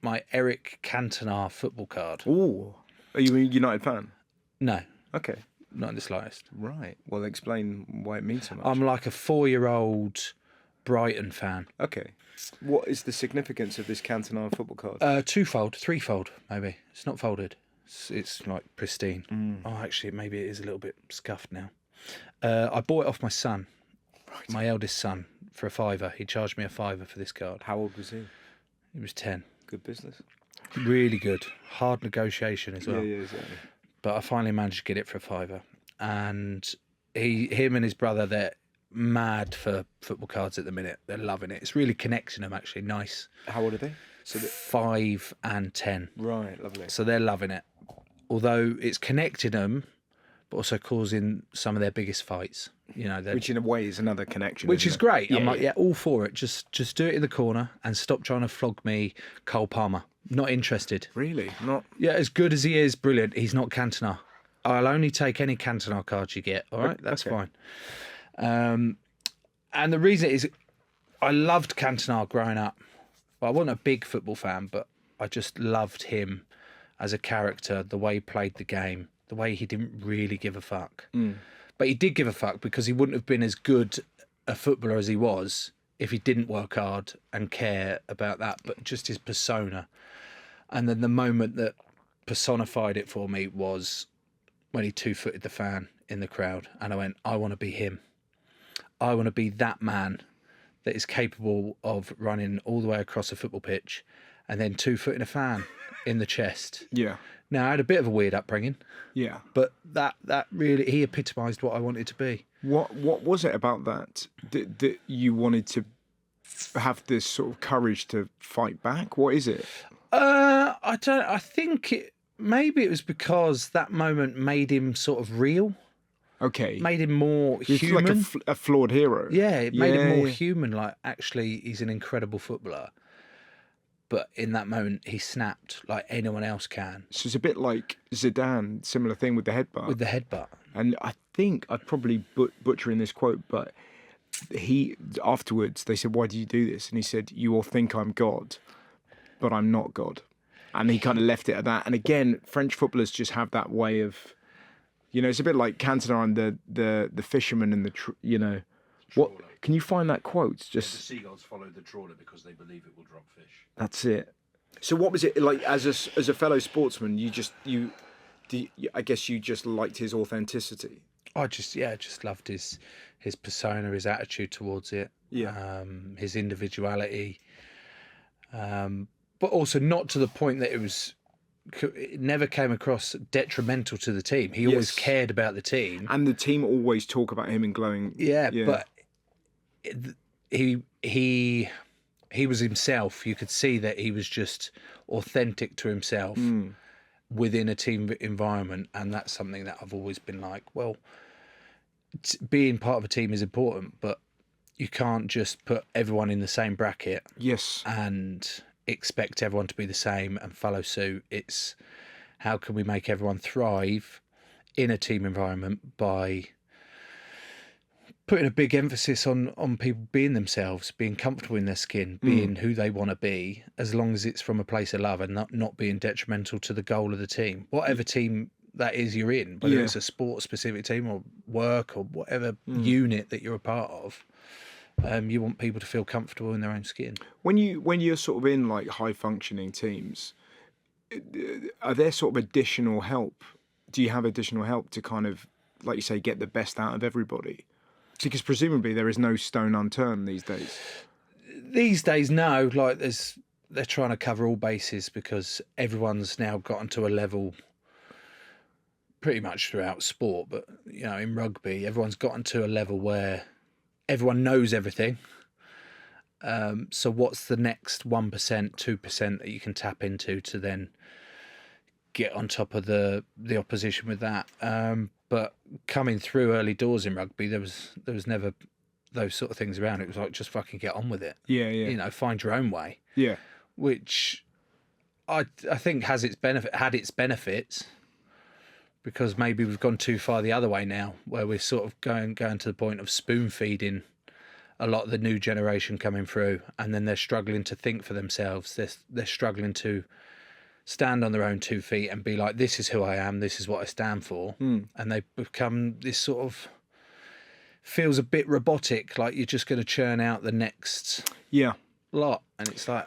my Eric Cantona football card. Ooh. Are you a United fan? No, Okay. not in the slightest. Right. Well, explain why it means so much. I'm like a 4-year-old Brighton fan. Okay. What is the significance of this Cantona football card? Twofold, threefold, maybe. It's not folded. It's like pristine. Oh, actually, maybe it is a little bit scuffed now. I bought it off my son, my eldest son, for a £5. He charged me a £5 for this card. How old was he? He was 10. Good business. Really good. Hard negotiation as well. Yeah, exactly. But I finally managed to get it for a £5. And him and his brother, they're mad for football cards at the minute. They're loving it. It's really connecting them, actually. Nice. How old are they? 5 and 10. Right, lovely. So they're loving it. Although it's connecting them, but also causing some of their biggest fights. You know, Which in a way is another connection. which is great. Yeah, I'm like, yeah, all for it. Just do it in the corner and stop trying to flog me Cole Palmer. Not interested. Really? Not. Yeah, as good as he is, brilliant. He's not Cantona. I'll only take any Cantona cards you get. All right, that's Okay. fine. And the reason is, I loved Cantona growing up. Well, I wasn't a big football fan, but I just loved him as a character, the way he played the game, the way he didn't really give a fuck. But he did give a fuck because he wouldn't have been as good a footballer as he was if he didn't work hard and care about that, but just his persona. And then the moment that personified it for me was when he two-footed the fan in the crowd. And I went, I want to be him. I want to be that man that is capable of running all the way across a football pitch and then two-footing a fan in the chest. Yeah. Now, I had a bit of a weird upbringing, Yeah. but that really, he epitomised what I wanted to be. What was it about that you wanted to have this sort of courage to fight back? What is it? I think maybe it was because that moment made him sort of real, Okay. made him more He's human. like a flawed hero. Yeah, it made him more Yeah. human. Like, actually, he's an incredible footballer. But in that moment, he snapped like anyone else can So it's a bit like Zidane, similar thing with the headbutt. with the headbutt. And I think I'm probably butchering this quote, but he afterwards they said, "Why do you do this?" And he said, "You all think I'm God, but I'm not God." And he kind of left it at that. And again, French footballers just have that way of, it's a bit like Cantona and the fisherman and what? Can you find that quote? The seagulls follow the trawler because they believe it will drop fish. That's it. So what was it like as a fellow sportsman? I guess you just liked his authenticity. I just loved his persona, his attitude towards it, his individuality, but also not to the point that it never came across detrimental to the team. He always cared about the team, And the team always talk about him in glowing. yeah. But he was himself. You could see that he was just authentic to himself within a team environment, and that's something that I've always been like, well, being part of a team is important, but you can't just put everyone in the same bracket Yes. and expect everyone to be the same and follow suit. It's how can we make everyone thrive in a team environment by putting a big emphasis on people being themselves, being comfortable in their skin, being who they want to be, as long as it's from a place of love and not being detrimental to the goal of the team. Whatever team that is you're in, whether it's a sport-specific team or work or whatever unit that you're a part of, you want people to feel comfortable in their own skin. When you're sort of in like high functioning teams, are there sort of additional help? Do you have additional help to kind of, like you say, get the best out of everybody? Because presumably there is no stone unturned these days. These days, no. Like they're trying to cover all bases because everyone's now gotten to a level, pretty much throughout sport, but in rugby, everyone's gotten to a level where everyone knows everything. So what's the next 1%, 2% that you can tap into to then get on top of the opposition with that? But coming through early doors in rugby, there was never those sort of things around. It was like, just fucking get on with it. Yeah. Find your own way. Yeah. Which I think had its benefits, because maybe we've gone too far the other way now, where we're sort of going to the point of spoon feeding a lot of the new generation coming through, and then they're struggling to think for themselves. They're struggling to stand on their own 2 feet and be like, this is who I am, this is what I stand for. And they become this sort of, feels a bit robotic, like you're just going to churn out the next lot. And it's like,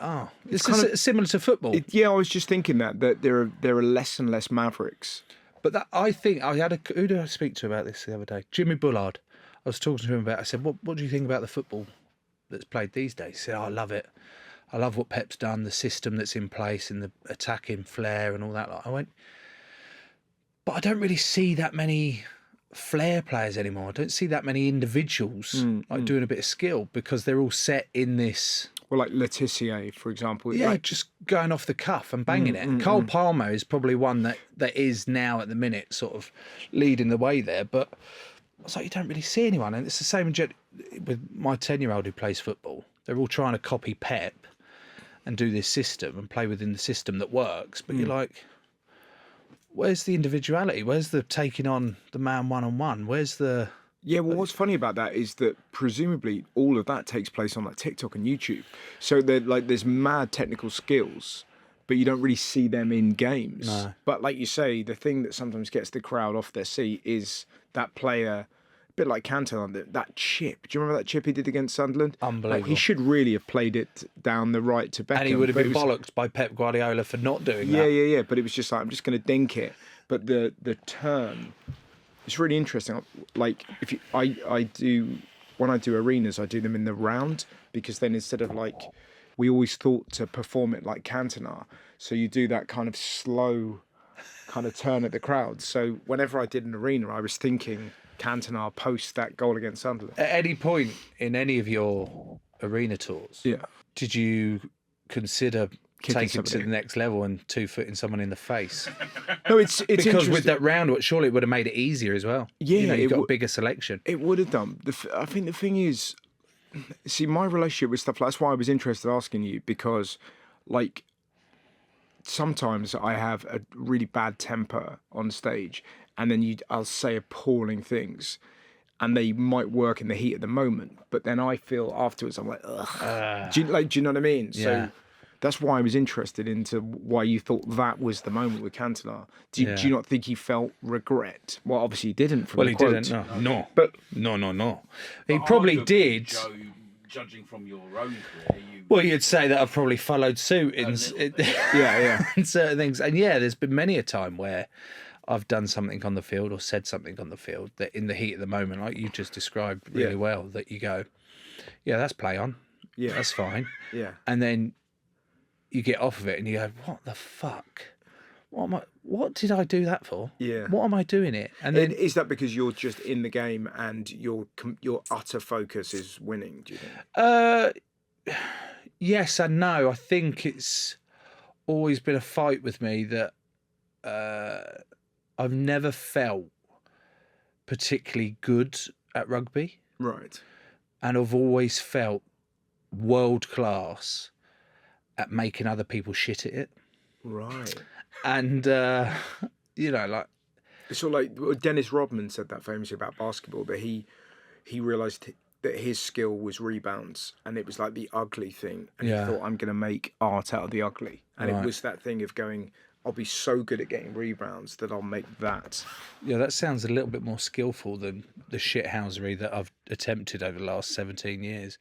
it's kind of similar to football. I was just thinking that there are less and less Mavericks. But that, I think, who did I speak to about this the other day? Jimmy Bullard. I was talking to him about it. I said, what do you think about the football that's played these days? He said, I love it. I love what Pep's done, the system that's in place and the attacking flair and all that. I went, but I don't really see that many flair players anymore. I don't see that many individuals doing a bit of skill, because they're all set in this. Well, like Letitia, for example. Yeah, just going off the cuff and banging it. Cole Palmer is probably one that is now at the minute sort of leading the way there. But I was like, you don't really see anyone. And it's the same with my 10-year-old who plays football. They're all trying to copy Pep and do this system and play within the system that works. But you're like, where's the individuality? Where's the taking on the man one-on-one? Where's the... Yeah, well, what's funny about that is that presumably all of that takes place on like TikTok and YouTube. So there's mad technical skills, but you don't really see them in games. No. But like you say, the thing that sometimes gets the crowd off their seat is that player, a bit like Cantona, that chip. Do you remember that chip he did against Sunderland? Unbelievable. Like, he should really have played it down the right to Beckham. And he would have but been it was- bollocked by Pep Guardiola for not doing that. Yeah. But it was just like, I'm just going to dink it. But the turn, it's really interesting. Like when I do arenas, I do them in the round, because then instead of like, we always thought to perform it like Cantona. So you do that kind of slow kind of turn at the crowd. So whenever I did an arena, I was thinking Cantona post that goal against Sunderland. At any point in any of your arena tours, did you consider Kicking taking it to somebody. the next level and 2-footing someone in the face? No, it's Because interesting. with that round, surely it would have made it easier as well. Yeah, you know, you've it got a would- bigger selection. It would have done. I think the thing is, see, my relationship with stuff, that's why I was interested in asking you, because like sometimes I have a really bad temper on stage, and then I'll say appalling things, and they might work in the heat of the moment, but then I feel afterwards I'm like, ugh. Do you know what I mean? Yeah. So that's why I was interested into why you thought that was the moment with Cantona. Do you not think he felt regret? Well, obviously he didn't. From Well, the he quote. didn't. No. But No. He But probably arguably, did. Joe, judging from your own career, you Well, you'd say that I've probably followed suit in yeah. in certain things. And yeah, there's been many a time where I've done something on the field or said something on the field that in the heat of the moment, like you just described really well, that you go, yeah, that's play on. Yeah. That's fine. Yeah. And then you get off of it and you go, what the fuck? What did I do that for? Yeah. What am I doing it? And And then is that because you're just in the game and your utter focus is winning, do you think? yes and no. I think it's always been a fight with me that I've never felt particularly good at rugby, Right. and I've always felt world class at making other people shit at it. Right. And you know, like, It's sort of like well, Dennis Rodman said that famously about basketball, that he realised that his skill was rebounds, and it was like the ugly thing. And Yeah. he thought, I'm going to make art out of the ugly. And Right. it was that thing of going, I'll be so good at getting rebounds that I'll make that. yeah, that sounds a little bit more skillful than the shithousery that I've attempted over the last 17 years.